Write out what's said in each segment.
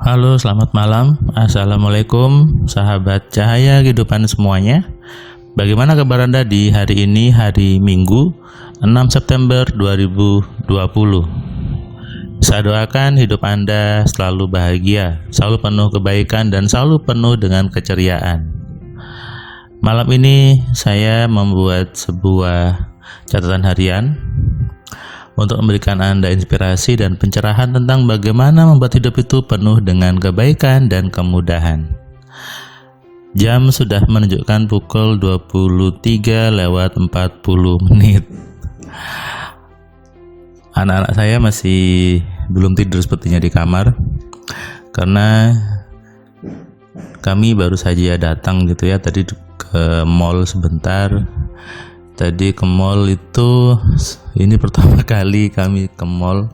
Halo, selamat malam. Assalamualaikum, sahabat cahaya kehidupan semuanya. Bagaimana kabar Anda di hari ini, hari Minggu, 6 September 2020? Saya doakan hidup Anda selalu bahagia, selalu penuh kebaikan, dan selalu penuh dengan keceriaan. Malam ini saya membuat sebuah catatan harian untuk memberikan Anda inspirasi dan pencerahan tentang bagaimana membuat hidup itu penuh dengan kebaikan dan kemudahan. Jam sudah menunjukkan pukul 23:40. Anak-anak saya masih belum tidur sepertinya di kamar, karena kami baru saja datang gitu ya, tadi ke mall sebentar. Tadi ke mall itu, ini pertama kali kami ke mall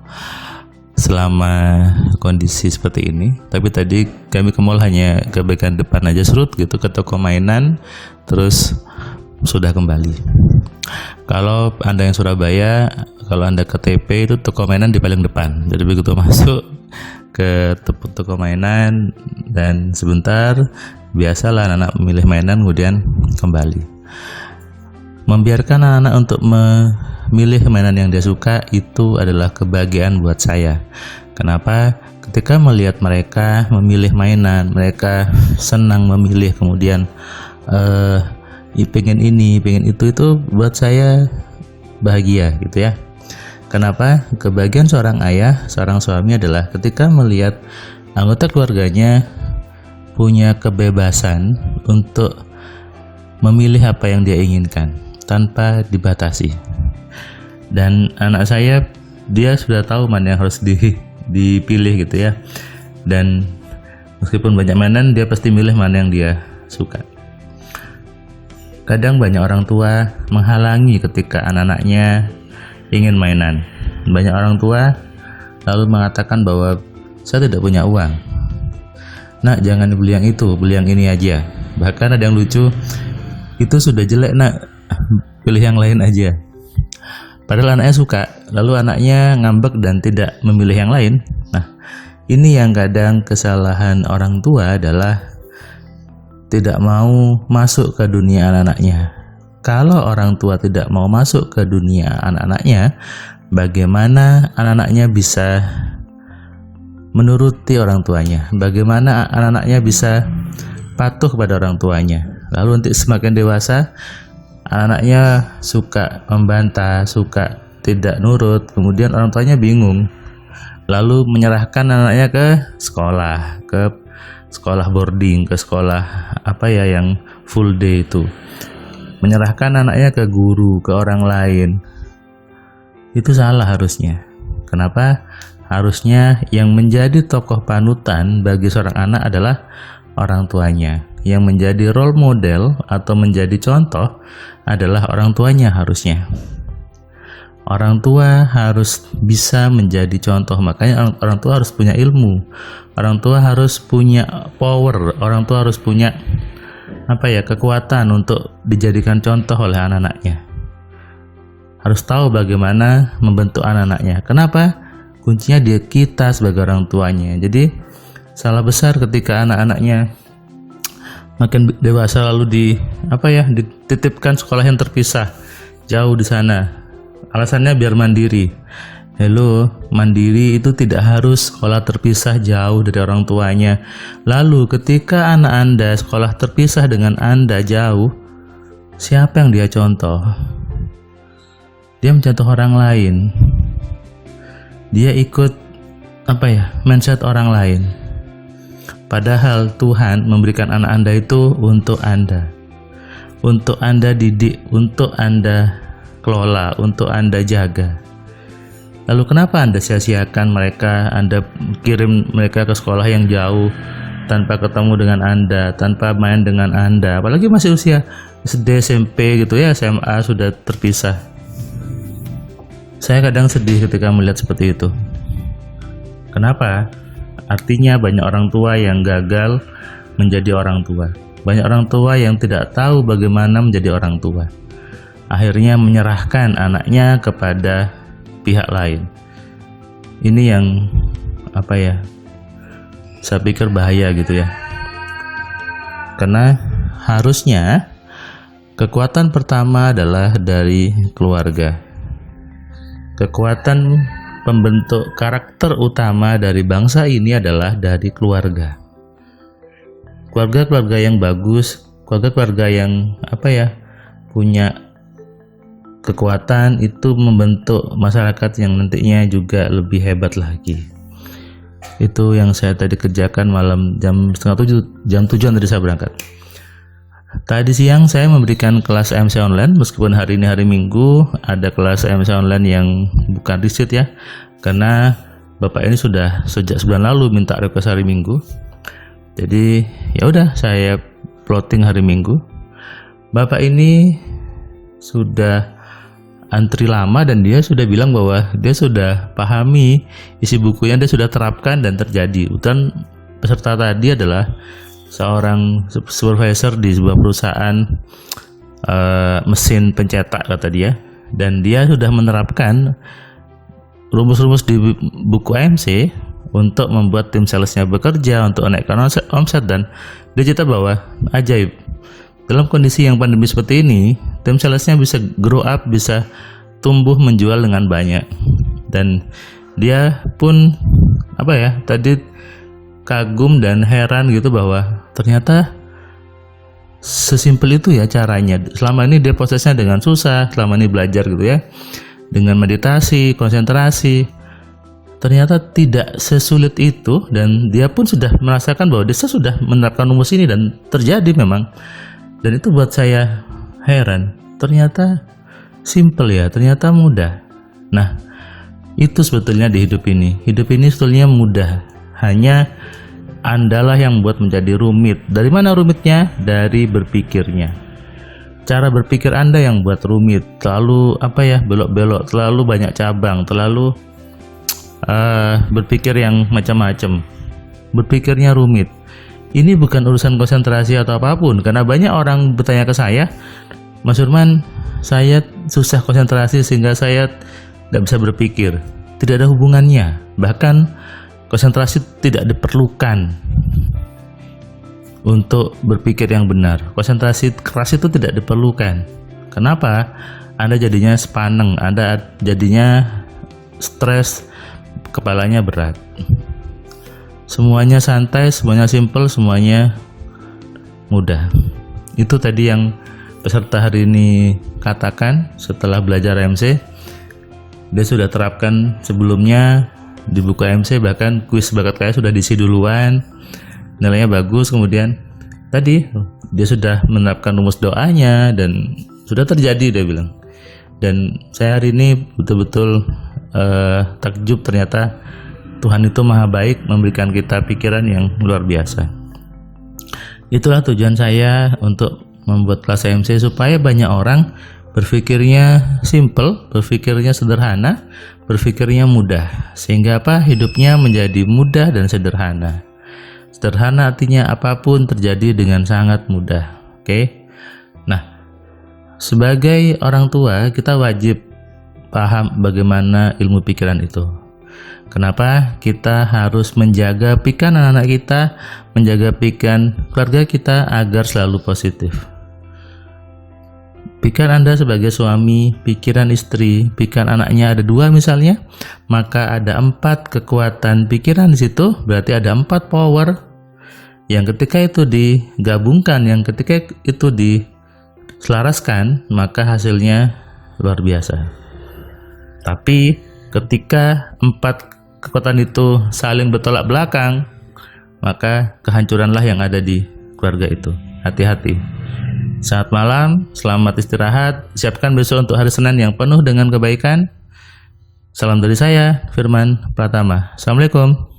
selama kondisi seperti ini. Tapi tadi kami ke mall hanya ke bagian depan aja, serut gitu, ke toko mainan, terus sudah kembali. Kalau Anda yang Surabaya, kalau Anda ke TP itu toko mainan di paling depan. Jadi begitu masuk ke toko mainan dan sebentar, biasalah anak-anak memilih mainan kemudian kembali. Membiarkan anak-anak untuk memilih mainan yang dia suka itu adalah kebahagiaan buat saya. Kenapa? Ketika melihat mereka memilih mainan, mereka senang memilih, kemudian pengen ini, pengen itu buat saya bahagia gitu ya. Kenapa? Kebahagiaan seorang ayah, seorang suami adalah ketika melihat anggota keluarganya punya kebebasan untuk memilih apa yang dia inginkan tanpa dibatasi. Dan anak saya, dia sudah tahu mana yang harus dipilih gitu ya. Dan meskipun banyak mainan, dia pasti milih mana yang dia suka. Kadang banyak orang tua menghalangi ketika anak-anaknya ingin mainan. Banyak orang tua lalu mengatakan bahwa saya tidak punya uang. Nak, jangan beli yang itu, beli yang ini aja. Bahkan ada yang lucu, itu sudah jelek nak, pilih yang lain aja. Padahal anaknya suka, lalu anaknya ngambek dan tidak memilih yang lain. Nah, ini yang kadang kesalahan orang tua adalah tidak mau masuk ke dunia anak-anaknya. Kalau orang tua tidak mau masuk ke dunia anak-anaknya, bagaimana anak-anaknya bisa menuruti orang tuanya? Bagaimana anak-anaknya bisa patuh kepada orang tuanya? Lalu nanti semakin dewasa, anak-anaknya suka membantah, suka tidak nurut, kemudian orang tuanya bingung. Lalu menyerahkan anaknya ke sekolah boarding, ke sekolah yang full day itu. Menyerahkan anaknya ke guru, ke orang lain. Itu salah harusnya. Kenapa? Harusnya yang menjadi tokoh panutan bagi seorang anak adalah orang tuanya. Yang menjadi role model atau menjadi contoh adalah orang tuanya harusnya. Orang tua harus bisa menjadi contoh, makanya orang tua harus punya ilmu. Orang tua harus punya power, orang tua harus punya kekuatan untuk dijadikan contoh oleh anak-anaknya. Harus tahu bagaimana membentuk anak-anaknya. Kenapa? Kuncinya dia, kita sebagai orang tuanya. Jadi salah besar ketika anak-anaknya makin dewasa lalu dititipkan sekolah yang terpisah jauh di sana. Alasannya biar mandiri. Hello, mandiri itu tidak harus sekolah terpisah jauh dari orang tuanya. Lalu ketika anak Anda sekolah terpisah dengan Anda jauh, siapa yang dia contoh? Dia mencontoh orang lain. Dia ikut mindset orang lain. Padahal Tuhan memberikan anak Anda itu untuk Anda didik, untuk Anda kelola, untuk Anda jaga. Lalu kenapa Anda sia-siakan mereka? Anda kirim mereka ke sekolah yang jauh tanpa ketemu dengan Anda, tanpa main dengan Anda, apalagi masih usia SD, SMP gitu ya, SMA sudah terpisah. Saya kadang sedih ketika melihat seperti itu. Kenapa? Artinya banyak orang tua yang gagal menjadi orang tua. Banyak orang tua yang tidak tahu bagaimana menjadi orang tua. Akhirnya menyerahkan anaknya kepada pihak lain. Ini yang saya pikir bahaya gitu ya. Karena harusnya kekuatan pertama adalah dari keluarga. Kekuatan pembentuk karakter utama dari bangsa ini adalah dari keluarga. Keluarga-keluarga yang bagus, keluarga-keluarga yang punya kekuatan itu membentuk masyarakat yang nantinya juga lebih hebat lagi. Itu yang saya tadi kerjakan malam jam 6:30, jam 7 tadi saya berangkat. Tadi siang saya memberikan kelas MC online, meskipun hari ini hari Minggu ada kelas MC online yang bukan riset ya, karena Bapak ini sudah sejak sebulan lalu minta request hari Minggu. Jadi ya udah saya plotting hari Minggu. Bapak ini sudah antri lama dan dia sudah bilang bahwa dia sudah pahami isi bukunya, dia sudah terapkan dan terjadi. Dan peserta tadi adalah seorang supervisor di sebuah perusahaan mesin pencetak kata dia, dan dia sudah menerapkan rumus-rumus di buku AMC untuk membuat tim salesnya bekerja, untuk menaikkan omset, dan dia cerita bahwa ajaib, dalam kondisi yang pandemi seperti ini, tim salesnya bisa grow up, bisa tumbuh menjual dengan banyak. Dan dia pun tadi kagum dan heran gitu bahwa ternyata sesimpel itu ya caranya. Selama ini dia prosesnya dengan susah, selama ini belajar gitu ya, dengan meditasi, konsentrasi. Ternyata tidak sesulit itu, dan dia pun sudah merasakan bahwa dia sudah menerapkan rumus ini dan terjadi memang. Dan itu buat saya heran. Ternyata simple ya, ternyata mudah. Nah, itu sebetulnya di hidup ini. Hidup ini sebetulnya mudah. Hanya Andalah yang buat menjadi rumit. Dari mana rumitnya? Dari berpikirnya. Cara berpikir Anda yang buat rumit. Terlalu belok-belok, terlalu banyak cabang, terlalu berpikir yang macam-macam. Berpikirnya rumit. Ini bukan urusan konsentrasi atau apapun, karena banyak orang bertanya ke saya, Mas Firman, saya susah konsentrasi sehingga saya tidak bisa berpikir. Tidak ada hubungannya. Bahkan konsentrasi tidak diperlukan untuk berpikir yang benar. Konsentrasi keras itu tidak diperlukan. Kenapa? Anda jadinya sepaneng, Anda jadinya stres, kepalanya berat. Semuanya santai, semuanya simple, semuanya mudah. Itu tadi yang peserta hari ini katakan setelah belajar AMC. Dia sudah terapkan sebelumnya di buku AMC, bahkan kuis bakat kaya sudah diisi duluan, nilainya bagus. Kemudian tadi dia sudah menerapkan rumus doanya dan sudah terjadi, dia bilang. Dan saya hari ini betul-betul takjub, ternyata Tuhan itu maha baik, memberikan kita pikiran yang luar biasa. Itulah tujuan saya untuk membuat kelas AMC, supaya banyak orang berpikirnya simple, berpikirnya sederhana, berpikirnya mudah, sehingga hidupnya menjadi mudah dan sederhana. Sederhana artinya apapun terjadi dengan sangat mudah. Oke. Nah, sebagai orang tua kita wajib paham bagaimana ilmu pikiran itu. Kenapa kita harus menjaga pikiran anak-anak kita, menjaga pikiran keluarga kita agar selalu positif. Pikiran Anda sebagai suami, pikiran istri, pikiran anaknya ada 2 misalnya, maka ada 4 kekuatan pikiran di situ, berarti ada 4 power yang ketika itu digabungkan, yang ketika itu diselaraskan, maka hasilnya luar biasa. Tapi ketika 4 kekuatan itu saling bertolak belakang, maka kehancuranlah yang ada di keluarga itu. Hati-hati. Selamat malam, selamat istirahat, siapkan besok untuk hari Senin yang penuh dengan kebaikan. Salam dari saya, Firman Pratama. Assalamualaikum.